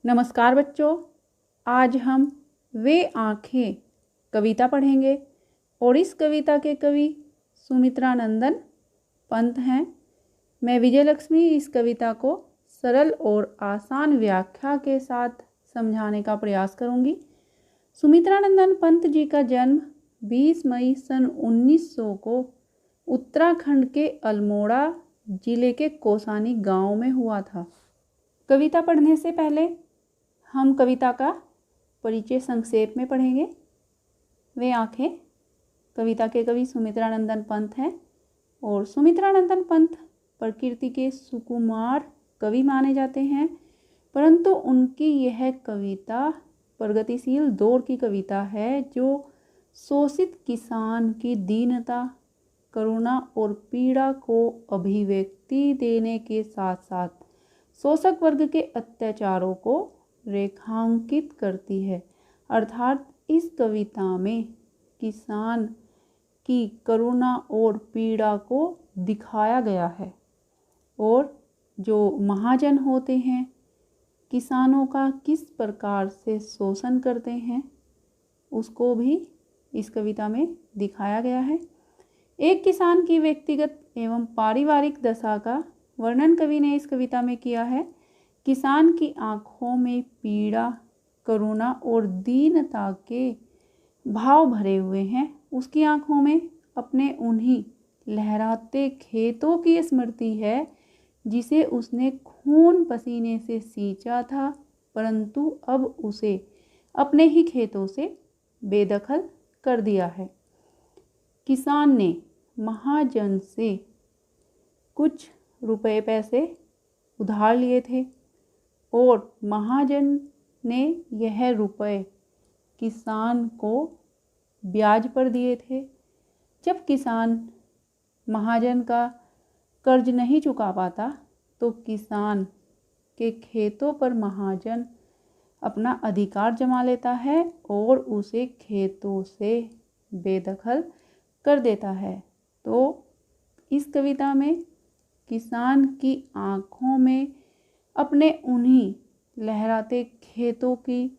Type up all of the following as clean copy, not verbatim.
नमस्कार बच्चों, आज हम वे आँखें कविता पढ़ेंगे और इस कविता के कवि सुमित्रानंदन पंत हैं। मैं विजयलक्ष्मी इस कविता को सरल और आसान व्याख्या के साथ समझाने का प्रयास करूंगी। सुमित्रानंदन पंत जी का जन्म 20 मई सन 1900 को उत्तराखंड के अल्मोड़ा जिले के कोसानी गांव में हुआ था। कविता पढ़ने से पहले हम कविता का परिचय संक्षेप में पढ़ेंगे। वे आँखें कविता के कवि सुमित्रानंदन पंत हैं और सुमित्रानंदन पंत प्रकृति के सुकुमार कवि माने जाते हैं, परंतु उनकी यह कविता प्रगतिशील दौर की कविता है जो शोषित किसान की दीनता, करुणा और पीड़ा को अभिव्यक्ति देने के साथ साथ शोषक वर्ग के अत्याचारों को रेखांकित करती है। अर्थात इस कविता में किसान की करुणा और पीड़ा को दिखाया गया है और जो महाजन होते हैं किसानों का किस प्रकार से शोषण करते हैं उसको भी इस कविता में दिखाया गया है। एक किसान की व्यक्तिगत एवं पारिवारिक दशा का वर्णन कवि ने इस कविता में किया है। किसान की आँखों में पीड़ा, करुणा और दीनता के भाव भरे हुए हैं। उसकी आँखों में अपने उन्हीं लहराते खेतों की स्मृति है जिसे उसने खून पसीने से सींचा था, परंतु अब उसे अपने ही खेतों से बेदखल कर दिया है। किसान ने महाजन से कुछ रुपए पैसे उधार लिए थे और महाजन ने यह रुपए किसान को ब्याज पर दिए थे। जब किसान महाजन का कर्ज नहीं चुका पाता तो किसान के खेतों पर महाजन अपना अधिकार जमा लेता है और उसे खेतों से बेदखल कर देता है। तो इस कविता में किसान की आँखों में अपने उन्हीं लहराते खेतों की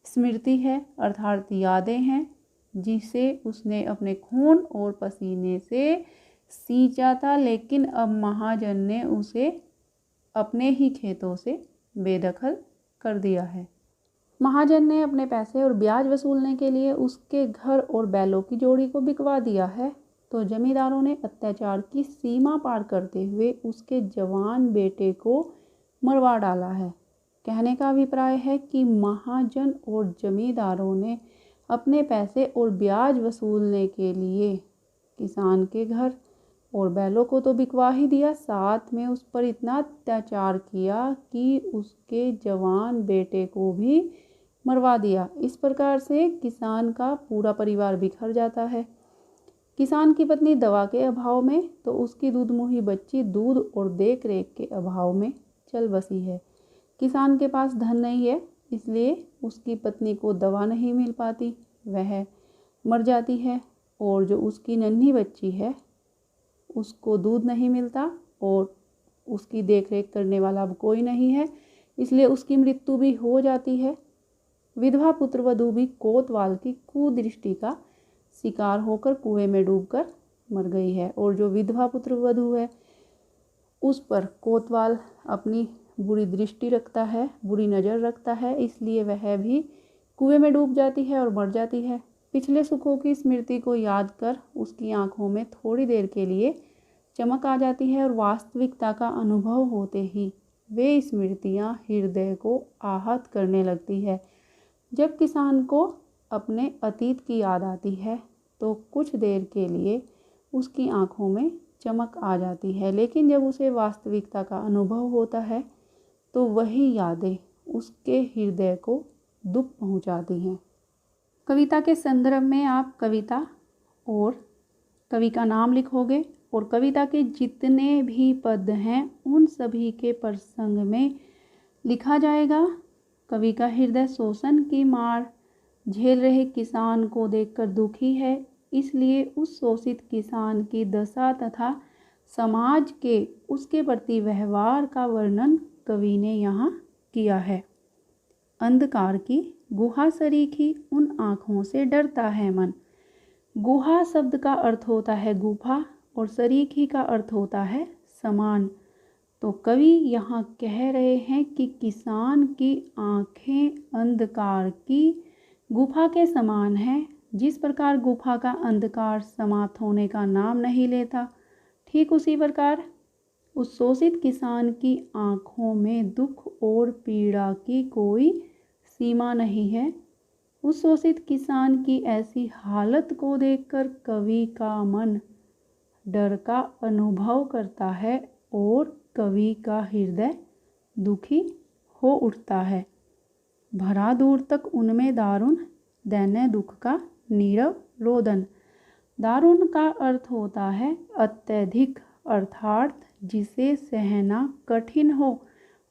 स्मृति है, अर्थात यादें हैं जिसे उसने अपने खून और पसीने से सींचा था, लेकिन अब महाजन ने उसे अपने ही खेतों से बेदखल कर दिया है। महाजन ने अपने पैसे और ब्याज वसूलने के लिए उसके घर और बैलों की जोड़ी को बिकवा दिया है, तो जमींदारों ने अत्याचार की सीमा पार करते हुए उसके जवान बेटे को मरवा डाला है। कहने का अभिप्राय है कि महाजन और जमींदारों ने अपने पैसे और ब्याज वसूलने के लिए किसान के घर और बैलों को तो बिकवा ही दिया, साथ में उस पर इतना अत्याचार किया कि उसके जवान बेटे को भी मरवा दिया। इस प्रकार से किसान का पूरा परिवार बिखर जाता है। किसान की पत्नी दवा के अभाव में तो उसकी दूधमुही बच्ची दूध और देख रेख के अभाव में चल बसी है। किसान के पास धन नहीं है, इसलिए उसकी पत्नी को दवा नहीं मिल पाती, वह मर जाती है और जो उसकी नन्ही बच्ची है उसको दूध नहीं मिलता और उसकी देखरेख करने वाला अब कोई नहीं है, इसलिए उसकी मृत्यु भी हो जाती है। विधवा पुत्र वधू भी कोतवाल की कुदृष्टि का शिकार होकर कुएं में डूबकर मर गई है और जो विधवा पुत्र वधू है उस पर कोतवाल अपनी बुरी दृष्टि रखता है, बुरी नज़र रखता है, इसलिए वह भी कुएं में डूब जाती है और मर जाती है। पिछले सुखों की स्मृति को याद कर उसकी आंखों में थोड़ी देर के लिए चमक आ जाती है और वास्तविकता का अनुभव होते ही वे स्मृतियां हृदय को आहत करने लगती है। जब किसान को अपने अतीत की याद आती है तो कुछ देर के लिए उसकी आंखों में चमक आ जाती है, लेकिन जब उसे वास्तविकता का अनुभव होता है तो वही यादें उसके हृदय को दुख पहुंचाती हैं। कविता के संदर्भ में आप कविता और कवि का नाम लिखोगे और कविता के जितने भी पद हैं उन सभी के प्रसंग में लिखा जाएगा। कवि का हृदय शोषण की मार झेल रहे किसान को देखकर दुखी है, इसलिए उस शोषित किसान की दशा तथा समाज के उसके प्रति व्यवहार का वर्णन कवि ने यहाँ किया है। अंधकार की गुहा सरीखी उन आँखों से डरता है मन। गुहा शब्द का अर्थ होता है गुफा और सरीखी का अर्थ होता है समान। तो कवि यहाँ कह रहे हैं कि किसान की आँखें अंधकार की गुफा के समान हैं। जिस प्रकार गुफा का अंधकार समाप्त होने का नाम नहीं लेता, ठीक उसी प्रकार उस शोषित किसान की आँखों में दुख और पीड़ा की कोई सीमा नहीं है। उस शोषित किसान की ऐसी हालत को देखकर कवि का मन डर का अनुभव करता है और कवि का हृदय दुखी हो उठता है। भरा दूर तक उनमें दारुण दैन्य दुख का नीरव रोदन। दारुण का अर्थ होता है अत्यधिक, अर्थात जिसे सहना कठिन हो,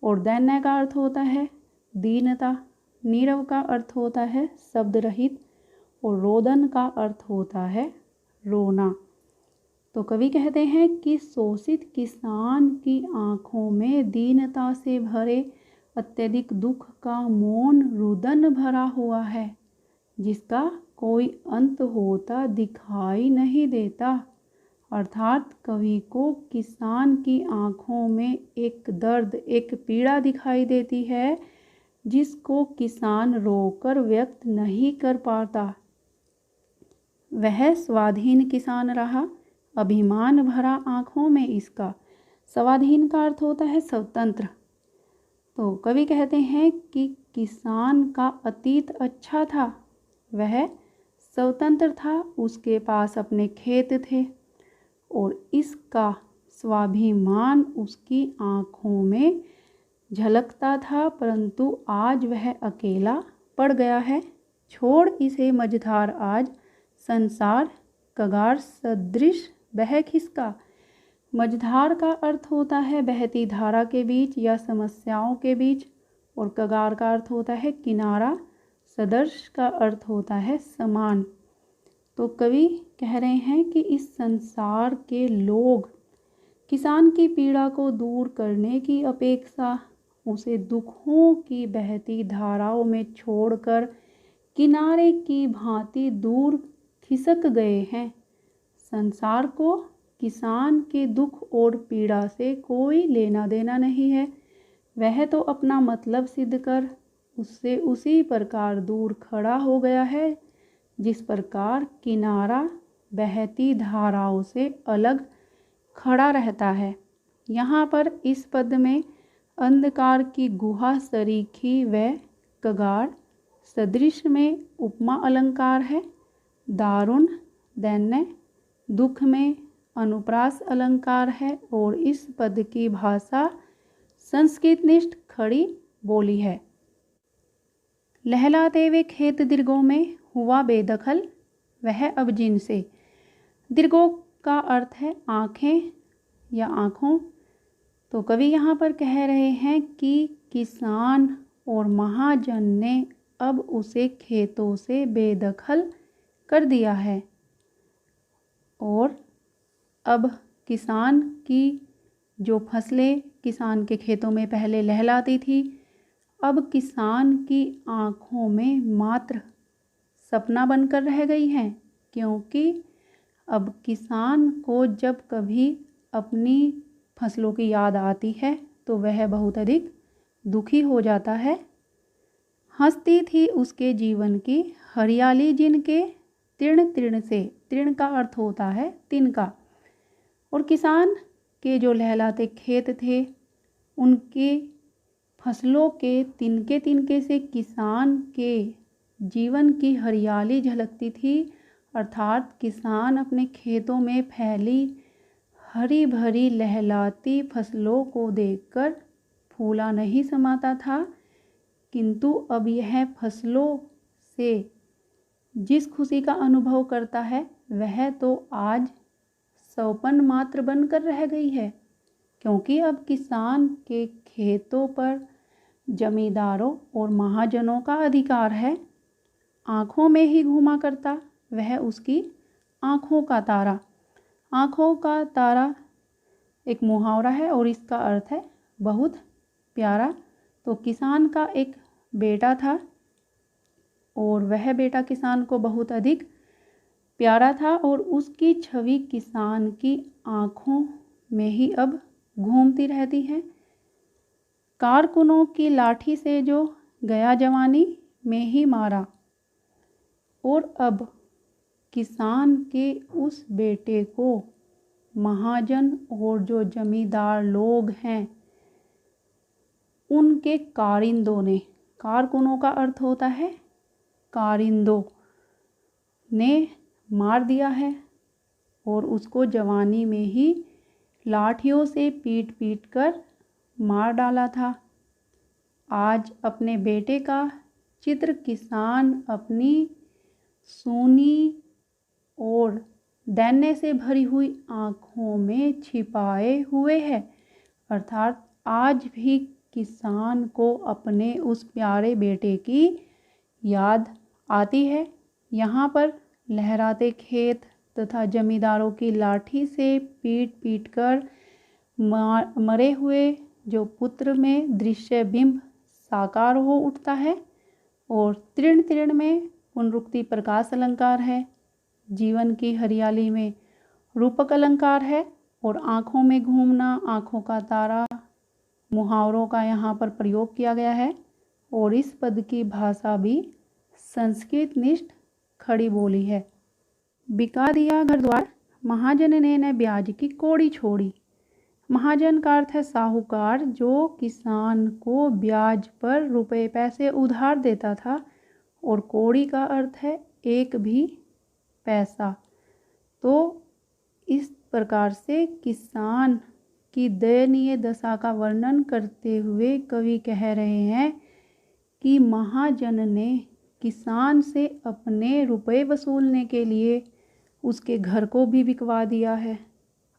और दैन्य का अर्थ होता है दीनता। नीरव का अर्थ होता है शब्द रहित, और रोदन का अर्थ होता है रोना। तो कवि कहते हैं कि शोषित किसान की आँखों में दीनता से भरे अत्यधिक दुख का मौन रुदन भरा हुआ है, जिसका कोई अंत होता दिखाई नहीं देता। अर्थात कवि को किसान की आँखों में एक दर्द, एक पीड़ा दिखाई देती है, जिसको किसान रोकर व्यक्त नहीं कर पाता। वह स्वाधीन किसान रहा, अभिमान भरा आँखों में इसका। स्वाधीन का अर्थ होता है स्वतंत्र। तो कवि कहते हैं कि किसान का अतीत अच्छा था, वह स्वतंत्र था, उसके पास अपने खेत थे और इसका स्वाभिमान उसकी आँखों में झलकता था। परंतु आज वह अकेला पड़ गया है। छोड़ इसे मझधार आज संसार कगार सदृश बह खिसका। मझधार का अर्थ होता है बहती धारा के बीच या समस्याओं के बीच, और कगार का अर्थ होता है किनारा, सदर्श का अर्थ होता है समान। तो कवि कह रहे हैं कि इस संसार के लोग किसान की पीड़ा को दूर करने की अपेक्षा उसे दुखों की बहती धाराओं में छोड़कर किनारे की भांति दूर खिसक गए हैं। संसार को किसान के दुख और पीड़ा से कोई लेना देना नहीं है। वह तो अपना मतलब सिद्ध कर उससे उसी प्रकार दूर खड़ा हो गया है, जिस प्रकार किनारा बहती धाराओं से अलग खड़ा रहता है। यहाँ पर इस पद में अंधकार की गुहा सरीखी व कगार सदृश में उपमा अलंकार है। दारुण, दैन्य, दुख में अनुप्रास अलंकार है, और इस पद की भाषा संस्कृतनिष्ठ खड़ी बोली है। लहलाते हुए खेत दीर्घों में हुआ बेदखल वह अब जिनसे। दीर्घों का अर्थ है आँखें या आँखों। तो कवि यहाँ पर कह रहे हैं कि किसान और महाजन ने अब उसे खेतों से बेदखल कर दिया है, और अब किसान की जो फसलें किसान के खेतों में पहले लहलाती थी, अब किसान की आँखों में मात्र सपना बनकर रह गई हैं। क्योंकि अब किसान को जब कभी अपनी फसलों की याद आती है तो वह बहुत अधिक दुखी हो जाता है। हंसती थी उसके जीवन की हरियाली जिनके तीर्ण तीर्ण से। तीर्ण का अर्थ होता है तिनका। और किसान के जो लहलाते खेत थे, उनके फसलों के तिनके तिनके से किसान के जीवन की हरियाली झलकती थी। अर्थात किसान अपने खेतों में फैली हरी भरी लहलाती फसलों को देखकर फूला नहीं समाता था, किंतु अब यह फसलों से जिस खुशी का अनुभव करता है वह तो आज सौपन मात्र बनकर रह गई है। क्योंकि अब किसान के खेतों पर जमींदारों और महाजनों का अधिकार है। आँखों में ही घूमा करता वह उसकी आँखों का तारा। आँखों का तारा एक मुहावरा है और इसका अर्थ है बहुत प्यारा। तो किसान का एक बेटा था और वह बेटा किसान को बहुत अधिक प्यारा था और उसकी छवि किसान की आँखों में ही अब घूमती रहती है। कारकुनों की लाठी से जो गया जवानी में ही मारा, और अब किसान के उस बेटे को महाजन और जो जमींदार लोग हैं उनके कारिंदों ने, कारकुनों का अर्थ होता है कारिंदों, ने मार दिया है और उसको जवानी में ही लाठियों से पीट पीट कर मार डाला था। आज अपने बेटे का चित्र किसान अपनी सूनी और दैन्य से भरी हुई आँखों में छिपाए हुए है। अर्थात आज भी किसान को अपने उस प्यारे बेटे की याद आती है। यहाँ पर लहराते खेत तथा जमींदारों की लाठी से पीट पीट कर मरे हुए जो पुत्र में दृश्य बिंब साकार हो उठता है, और तृण तृण में पुनरुक्ति प्रकाश अलंकार है, जीवन की हरियाली में रूपक अलंकार है, और आँखों में घूमना, आँखों का तारा, मुहावरों का यहाँ पर प्रयोग किया गया है। और इस पद की भाषा भी संस्कृत निष्ठ खड़ी बोली है। बिका दिया घर द्वार, महाजन ने न ब्याज की कौड़ी छोड़ी। महाजन का अर्थ है साहूकार, जो किसान को ब्याज पर रुपए पैसे उधार देता था, और कौड़ी का अर्थ है एक भी पैसा। तो इस प्रकार से किसान की दयनीय दशा का वर्णन करते हुए कवि कह रहे हैं कि महाजन ने किसान से अपने रुपए वसूलने के लिए उसके घर को भी बिकवा दिया है।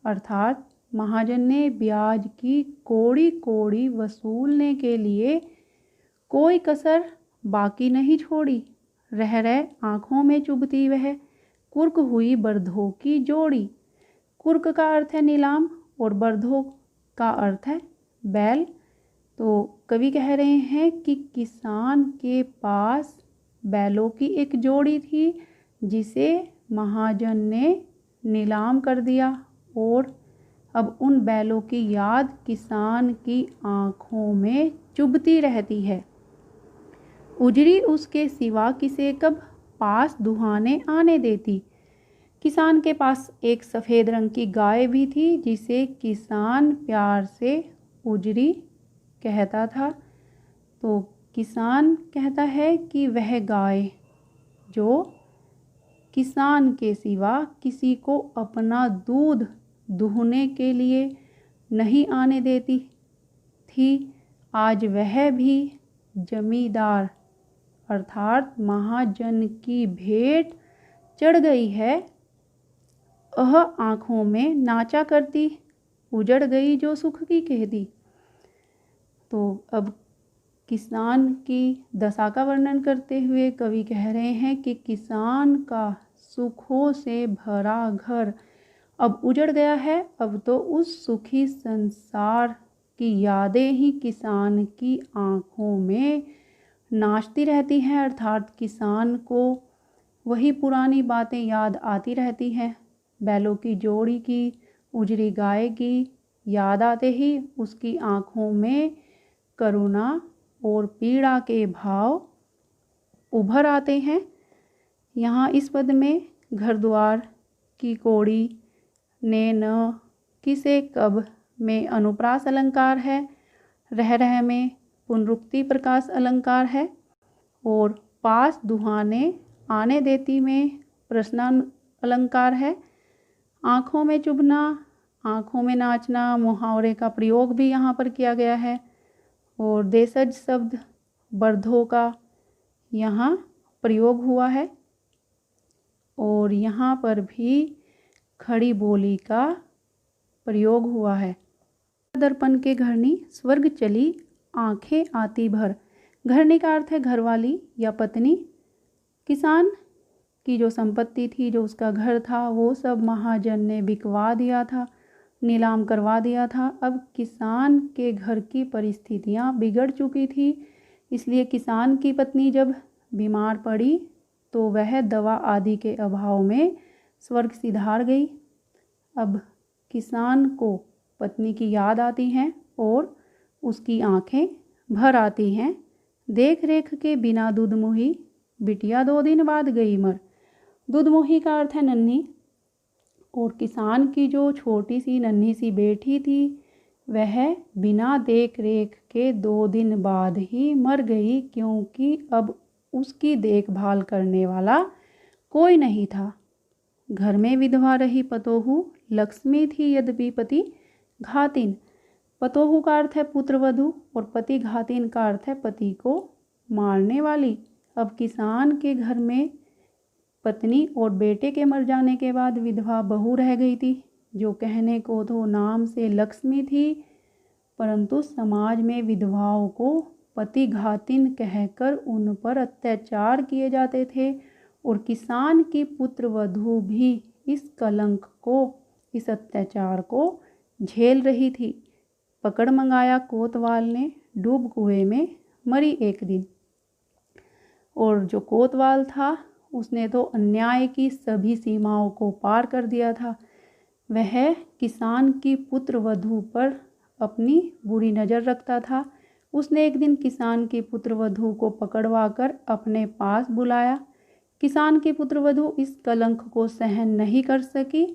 अर्थात महाजन ने ब्याज की कौड़ी कौड़ी वसूलने के लिए कोई कसर बाकी नहीं छोड़ी। रह रह आँखों में चुभती वह कुर्क हुई बर्धों की जोड़ी। कुर्क का अर्थ है नीलाम और बर्धों का अर्थ है बैल। तो कवि कह रहे हैं कि किसान के पास बैलों की एक जोड़ी थी जिसे महाजन ने नीलाम कर दिया, और अब उन बैलों की याद किसान की आँखों में चुभती रहती है। उजड़ी उसके सिवा किसे कब पास दुहाने आने देती। किसान के पास एक सफ़ेद रंग की गाय भी थी जिसे किसान प्यार से उजड़ी कहता था। तो किसान कहता है कि वह गाय जो किसान के सिवा किसी को अपना दूध दूहने के लिए नहीं आने देती थी, आज वह भी जमींदार अर्थात महाजन की भेंट चढ़ गई है। आँखों में नाचा करती, उजड़ गई जो सुख की कहती। तो अब किसान की दशा का वर्णन करते हुए कवि कह रहे हैं कि किसान का सुखों से भरा घर अब उजड़ गया है। अब तो उस सुखी संसार की यादें ही किसान की आँखों में नाचती रहती हैं। अर्थात किसान को वही पुरानी बातें याद आती रहती हैं। बैलों की जोड़ी की, उजड़ी गाय की याद आते ही उसकी आँखों में करुणा और पीड़ा के भाव उभर आते हैं। यहाँ इस पद में घर द्वार की कौड़ी, ने न, किसे कब में अनुप्रास अलंकार है, रह रह में पुनरुक्ति प्रकाश अलंकार है, और पास दुहाने आने देती में प्रश्न अलंकार है। आँखों में चुभना, आँखों में नाचना मुहावरे का प्रयोग भी यहाँ पर किया गया है, और देशज शब्द बर्धों का यहाँ प्रयोग हुआ है, और यहाँ पर भी खड़ी बोली का प्रयोग हुआ है। दर्पण के घरनी स्वर्ग चली आंखें आती भर। घरनी का अर्थ है घरवाली या पत्नी। किसान की जो संपत्ति थी, जो उसका घर था, वो सब महाजन ने बिकवा दिया था, नीलाम करवा दिया था। अब किसान के घर की परिस्थितियाँ बिगड़ चुकी थी, इसलिए किसान की पत्नी जब बीमार पड़ी तो वह दवा आदि के अभाव में स्वर्ग सिधार गई। अब किसान को पत्नी की याद आती है और उसकी आंखें भर आती हैं। देख रेख के बिना दूधमुही बिटिया 2 दिन बाद गई मर। दूधमुही का अर्थ है नन्ही, और किसान की जो छोटी सी नन्ही सी बेटी थी वह बिना देख रेख के 2 दिन बाद ही मर गई, क्योंकि अब उसकी देखभाल करने वाला कोई नहीं था। घर में विधवा रही पतोहू लक्ष्मी थी, यद्यपि पति घातिन। पतोहू का अर्थ है पुत्रवधू और पति घातिन का अर्थ है पति को मारने वाली। अब किसान के घर में पत्नी और बेटे के मर जाने के बाद विधवा बहू रह गई थी, जो कहने को तो नाम से लक्ष्मी थी, परंतु समाज में विधवाओं को पति घातिन कहकर उन पर अत्याचार किए जाते थे। और किसान की पुत्रवधू भी इस कलंक को, इस अत्याचार को झेल रही थी। पकड़ मंगाया कोतवाल ने डूब कुएं में मरी एक दिन। और जो कोतवाल था उसने तो अन्याय की सभी सीमाओं को पार कर दिया था। वह किसान की पुत्रवधू पर अपनी बुरी नज़र रखता था। उसने एक दिन किसान की पुत्रवधू को पकड़वा कर अपने पास बुलाया। किसान की पुत्रवधू इस कलंक को सहन नहीं कर सकी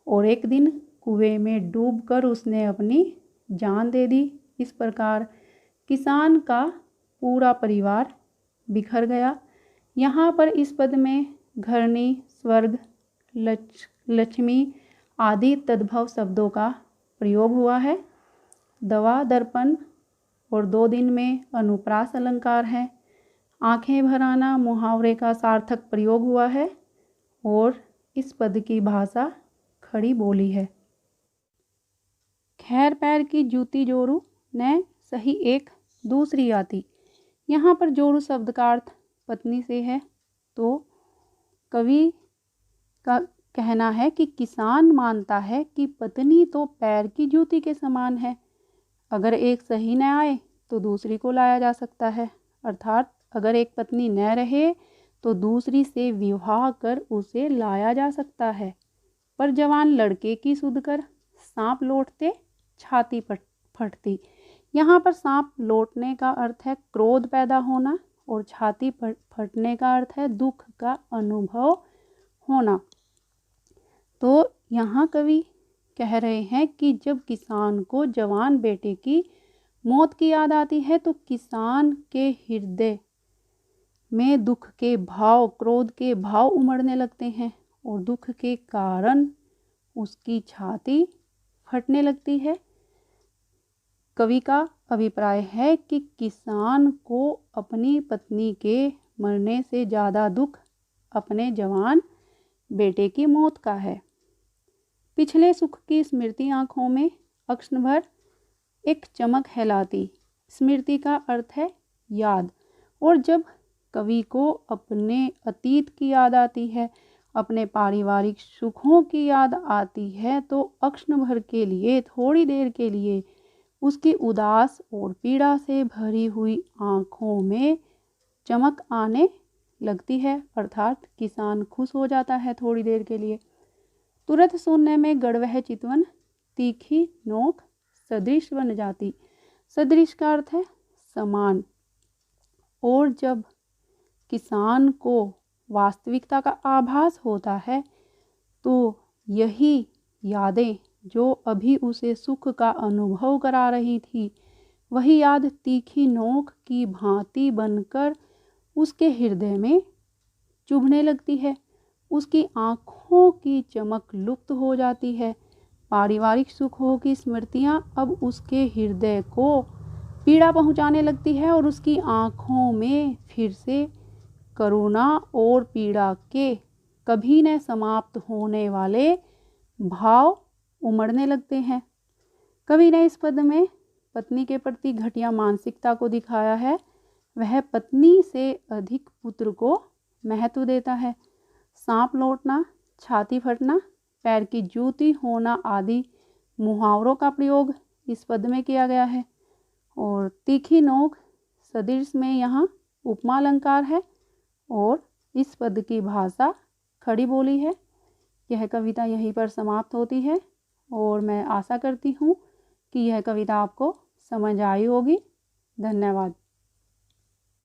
और एक दिन कुएं में डूबकर उसने अपनी जान दे दी। इस प्रकार किसान का पूरा परिवार बिखर गया। यहाँ पर इस पद में घरनी, स्वर्ग, लक्ष्मी आदि तद्भव शब्दों का प्रयोग हुआ है। दवा, दर्पण और 2 दिन में अनुप्रास अलंकार है। आंखें भर आना मुहावरे का सार्थक प्रयोग हुआ है और इस पद की भाषा खड़ी बोली है। खैर पैर की जूती जोरू न सही एक दूसरी आती। यहाँ पर जोरू शब्द का अर्थ पत्नी से है, तो कवि का कहना है कि किसान मानता है कि पत्नी तो पैर की जूती के समान है। अगर एक सही न आए तो दूसरी को लाया जा सकता है, अर्थात अगर एक पत्नी न रहे तो दूसरी से विवाह कर उसे लाया जा सकता है। पर जवान लड़के की सुध कर सांप लौटते छाती फटती। यहाँ पर सांप लौटने का अर्थ है क्रोध पैदा होना और छाती फटने का अर्थ है दुख का अनुभव होना। तो यहाँ कवि कह रहे हैं कि जब किसान को जवान बेटे की मौत की याद आती है तो किसान के हृदय में दुख के भाव, क्रोध के भाव उमड़ने लगते हैं और दुख के कारण उसकी छाती फटने लगती है। कवि का अभिप्राय है कि किसान को अपनी पत्नी के मरने से ज़्यादा दुख अपने जवान बेटे की मौत का है। पिछले सुख की स्मृति आँखों में अक्षण भर एक चमक हिलाती। स्मृति का अर्थ है याद, और जब कवि को अपने अतीत की याद आती है, अपने पारिवारिक सुखों की याद आती है, तो अक्षण भर के लिए, थोड़ी देर के लिए उसकी उदास और पीड़ा से भरी हुई आँखों में चमक आने लगती है, अर्थात किसान खुश हो जाता है थोड़ी देर के लिए। तुरंत सुनने में गड़वह चितवन तीखी नोक सदृश बन जाती। सदृश का अर्थ है समान। और जब किसान को वास्तविकता का आभास होता है तो यही यादें जो अभी उसे सुख का अनुभव करा रही थी, वही याद तीखी नोक की भांति बनकर उसके हृदय में चुभने लगती है। उसकी आँखों की चमक लुप्त हो जाती है। पारिवारिक सुखों की स्मृतियाँ अब उसके हृदय को पीड़ा पहुँचाने लगती है और उसकी आँखों में फिर से करुणा और पीड़ा के कभी न समाप्त होने वाले भाव उमड़ने लगते हैं। कवि ने इस पद में पत्नी के प्रति घटिया मानसिकता को दिखाया है। वह पत्नी से अधिक पुत्र को महत्व देता है। सांप लौटना, छाती फटना, पैर की जूती होना आदि मुहावरों का प्रयोग इस पद में किया गया है। और तीखी नोक सदृश में यहाँ उपमा अलंकार है और इस पद की भाषा खड़ी बोली है। यह कविता यहीं पर समाप्त होती है और मैं आशा करती हूँ कि यह कविता आपको समझ आई होगी। धन्यवाद।